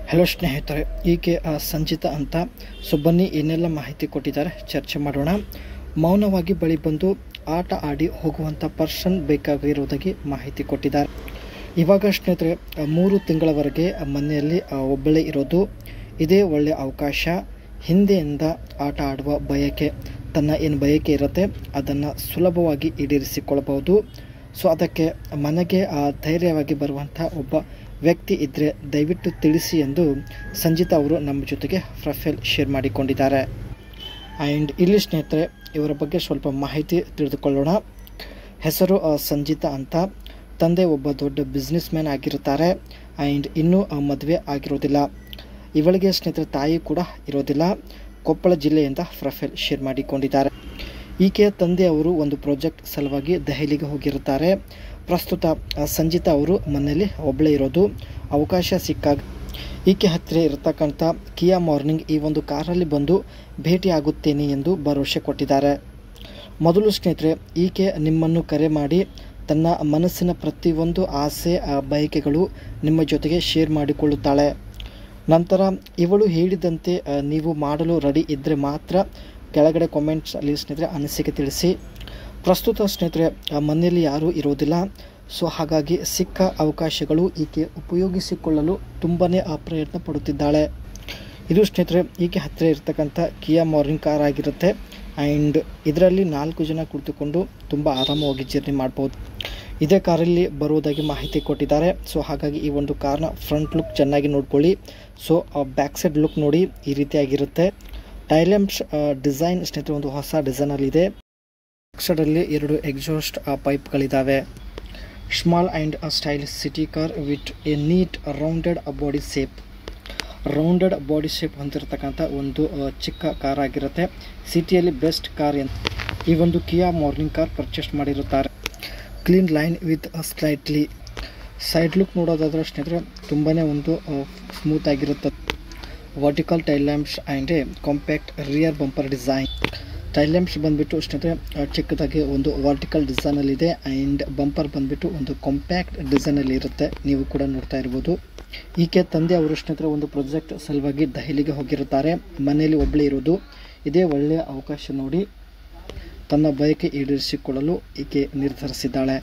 Hello ಸ್ನೇಹಿತರೆ, ಈಕೆ ಸಂಜಿತಾ ಅಂತ. ಸೊ ಬನ್ನಿ ಏನೆಲ್ಲ ಮಾಹಿತಿ ಕೊಟ್ಟಿದ್ದಾರೆ ಚರ್ಚೆ ಮಾಡೋಣ. ಮೌನವಾಗಿ ಬಳಿ ಬಂದು ಆಟ ಆಡಿ ಹೋಗುವಂಥ ಪರ್ಸನ್ ಬೇಕಾಗಿರುವುದಾಗಿ ಮಾಹಿತಿ ಕೊಟ್ಟಿದ್ದಾರೆ. ಇವಾಗ ಸ್ನೇಹಿತರೆ 3 ತಿಂಗಳವರೆಗೆ ಮನೆಯಲ್ಲಿ ಒಬ್ಬಳೇ ಇರೋದು, ಇದೇ ಒಳ್ಳೆಯ ಅವಕಾಶ. ಹಿಂದೆಯಿಂದ ಆಟ ಆಡುವ ಬಯಕೆ, ತನ್ನ ಏನು ಬಯಕೆ ಇರುತ್ತೆ ಅದನ್ನು ಸುಲಭವಾಗಿ ಈಡೇರಿಸಿಕೊಳ್ಳಬಹುದು. ಸೊ ಅದಕ್ಕೆ ಮನೆಗೆ ಧೈರ್ಯವಾಗಿ ಬರುವಂಥ ಒಬ್ಬ ವ್ಯಕ್ತಿ ಇದ್ದರೆ ದಯವಿಟ್ಟು ತಿಳಿಸಿ ಎಂದು ಸಂಜಿತಾ ಅವರು ನಮ್ಮ ಜೊತೆಗೆ ಪ್ರೊಫೈಲ್ ಶೇರ್ ಮಾಡಿಕೊಂಡಿದ್ದಾರೆ. ಆ್ಯಂಡ್ ಇಲ್ಲಿ ಸ್ನೇಹಿತರೆ ಇವರ ಬಗ್ಗೆ ಸ್ವಲ್ಪ ಮಾಹಿತಿ ತಿಳಿದುಕೊಳ್ಳೋಣ. ಹೆಸರು ಸಂಜಿತಾ ಅಂತ. ತಂದೆ ಒಬ್ಬ ದೊಡ್ಡ ಬಿಸ್ನೆಸ್ ಮ್ಯಾನ್ ಆಗಿರುತ್ತಾರೆ. ಆ್ಯಂಡ್ ಇನ್ನೂ ಮದುವೆ ಆಗಿರೋದಿಲ್ಲ. ಇವಳಿಗೆ ಸ್ನೇಹಿತರೆ ತಾಯಿ ಕೂಡ ಇರೋದಿಲ್ಲ. ಕೊಪ್ಪಳ ಜಿಲ್ಲೆಯಿಂದ ಪ್ರೊಫೈಲ್ ಶೇರ್ ಮಾಡಿಕೊಂಡಿದ್ದಾರೆ. ಈಕೆಯ ತಂದೆಯವರು ಒಂದು ಪ್ರಾಜೆಕ್ಟ್ ಸಲುವಾಗಿ ದೆಹಲಿಗೆ ಹೋಗಿರುತ್ತಾರೆ. ಪ್ರಸ್ತುತ ಸಂಜಿತಾ ಅವರು ಮನೆಯಲ್ಲಿ ಒಬ್ಬಳೇ ಇರೋದು. ಅವಕಾಶ ಸಿಕ್ಕಾಗ ಈಕೆ ಹತ್ತಿರ ಇರತಕ್ಕಂಥ ಕಿಯಾ ಮಾರ್ನಿಂಗ್ ಈ ಒಂದು ಕಾರಲ್ಲಿ ಬಂದು ಭೇಟಿಯಾಗುತ್ತೇನೆ ಎಂದು ಭರವಸೆ ಕೊಟ್ಟಿದ್ದಾರೆ. ಮೊದಲು ಸ್ನೇಹಿತರೆ ಈಕೆ ನಿಮ್ಮನ್ನು ಕರೆ ಮಾಡಿ ತನ್ನ ಮನಸ್ಸಿನ ಪ್ರತಿಯೊಂದು ಆಸೆ ಬಯಕೆಗಳು ನಿಮ್ಮ ಜೊತೆಗೆ ಶೇರ್ ಮಾಡಿಕೊಳ್ಳುತ್ತಾಳೆ. ನಂತರ ಇವಳು ಹೇಳಿದಂತೆ ನೀವು ಮಾಡಲು ರೆಡಿ ಇದ್ದರೆ ಮಾತ್ರ ಕೆಳಗಡೆ ಕಾಮೆಂಟ್ಸಲ್ಲಿ ಸ್ನೇಹಿತರೆ ಅನಿಸಿಕೆ ತಿಳಿಸಿ. ಪ್ರಸ್ತುತ ಸ್ನೇಹಿತರೆ ಮನೆಯಲ್ಲಿ ಯಾರೂ ಇರೋದಿಲ್ಲ. ಸೊ ಹಾಗಾಗಿ ಸಿಕ್ಕ ಅವಕಾಶಗಳು ಈಕೆ ಉಪಯೋಗಿಸಿಕೊಳ್ಳಲು ತುಂಬಾ ಪ್ರಯತ್ನ ಪಡುತ್ತಿದ್ದಾಳೆ. ಇದು ಸ್ನೇಹಿತರೆ ಈಕೆ ಹತ್ತಿರ ಇರತಕ್ಕಂಥ ಕಿಯಾ ಮಾರ್ನಿಂಗ್ ಕಾರ್ ಆಗಿರುತ್ತೆ. ಆ್ಯಂಡ್ ಇದರಲ್ಲಿ 4 ಜನ ಕುಳಿತುಕೊಂಡು ತುಂಬ ಆರಾಮವಾಗಿ ಜರ್ನಿ ಮಾಡ್ಬೋದು. ಇದೇ ಕಾರಲ್ಲಿ ಬರುವುದಾಗಿ ಮಾಹಿತಿ ಕೊಟ್ಟಿದ್ದಾರೆ. ಸೊ ಹಾಗಾಗಿ ಈ ಒಂದು ಕಾರ್ನ ಫ್ರಂಟ್ ಲುಕ್ ಚೆನ್ನಾಗಿ ನೋಡ್ಕೊಳ್ಳಿ. ಸೊ ಬ್ಯಾಕ್ ಸೈಡ್ ಲುಕ್ ನೋಡಿ, ಈ ರೀತಿಯಾಗಿರುತ್ತೆ. ಟೈಲ್ಯಾಂಪ್ಸ್ ಡಿಸೈನ್ ಸ್ನೇಹಿತರೆ ಒಂದು ಹೊಸ ಡಿಸೈನಲ್ಲಿದೆ. ಬ್ಯಾಕ್ ಸೈಡಲ್ಲಿ 2 ಎಕ್ಸಾಸ್ಟ್ ಪೈಪ್ಗಳಿದ್ದಾವೆ. Small and stylish city car with a neat rounded body shape. Rounded body shape ಹೊಂದಿರತಕ್ಕಂಥ ಒಂದು ಚಿಕ್ಕ ಕಾರ್ ಆಗಿರುತ್ತೆ. ಸಿಟಿಯಲ್ಲಿ ಬೆಸ್ಟ್ ಕಾರ್ ಅಂತ ಈ ಒಂದು ಕಿಯಾ ಮಾರ್ನಿಂಗ್ ಕಾರ್ ಪರ್ಚೇಸ್ ಮಾಡಿರುತ್ತಾರೆ. Clean line with slightly side look ನೋಡೋದಾದ್ರೆ ಸ್ನೇಹಿತರೆ ತುಂಬಾ ಒಂದು ಸ್ಮೂತ್ ಆಗಿರುತ್ತೆ. Vertical tail lamps and a compact rear bumper design. Tail lamps ಬಂದುಬಿಟ್ಟು ಸ್ನೇಹಿತರೆ ಚಿಕ್ಕದಾಗಿ ಒಂದು ವರ್ಟಿಕಲ್ ಡಿಸೈನಲ್ಲಿದೆ. ಆ್ಯಂಡ್ ಬಂಪರ್ ಬಂದುಬಿಟ್ಟು ಒಂದು ಕಾಂಪ್ಯಾಕ್ಟ್ ಡಿಸೈನಲ್ಲಿ ಇರುತ್ತೆ. ನೀವು ಕೂಡ ನೋಡ್ತಾ ಇರ್ಬೋದು. ಈಕೆ ತಂದೆ ಅವರು ಸ್ನೇಹಿತರೆ ಒಂದು ಪ್ರಾಜೆಕ್ಟ್ ಸಲುವಾಗಿ ದೆಹಲಿಗೆ ಹೋಗಿರುತ್ತಾರೆ. ಮನೆಯಲ್ಲಿ ಒಬ್ಬಳೇ ಇರೋದು. ಇದೇ ಒಳ್ಳೆಯ ಅವಕಾಶ ನೋಡಿ ತನ್ನ ಬಯಕೆ ಈಡೇರಿಸಿಕೊಳ್ಳಲು ಈಕೆ ನಿರ್ಧರಿಸಿದ್ದಾಳೆ.